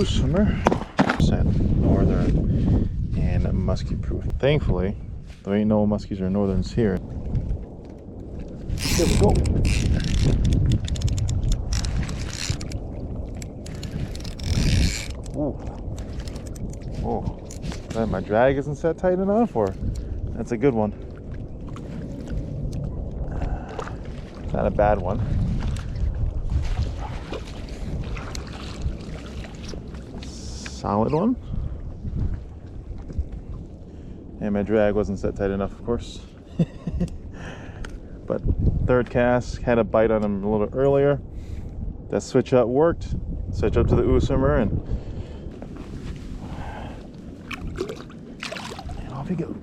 swimmer. Northern and muskie proof. Thankfully, there ain't no muskies or northerns here. Here we go. Ooh. Oh, man, my drag isn't set tight enough, or that's a good one. Not a bad one. Solid one. And my drag wasn't set tight enough, of course. But third cast, had a bite on him a little earlier. That switch up worked. Switch up to the Uoze and off he goes.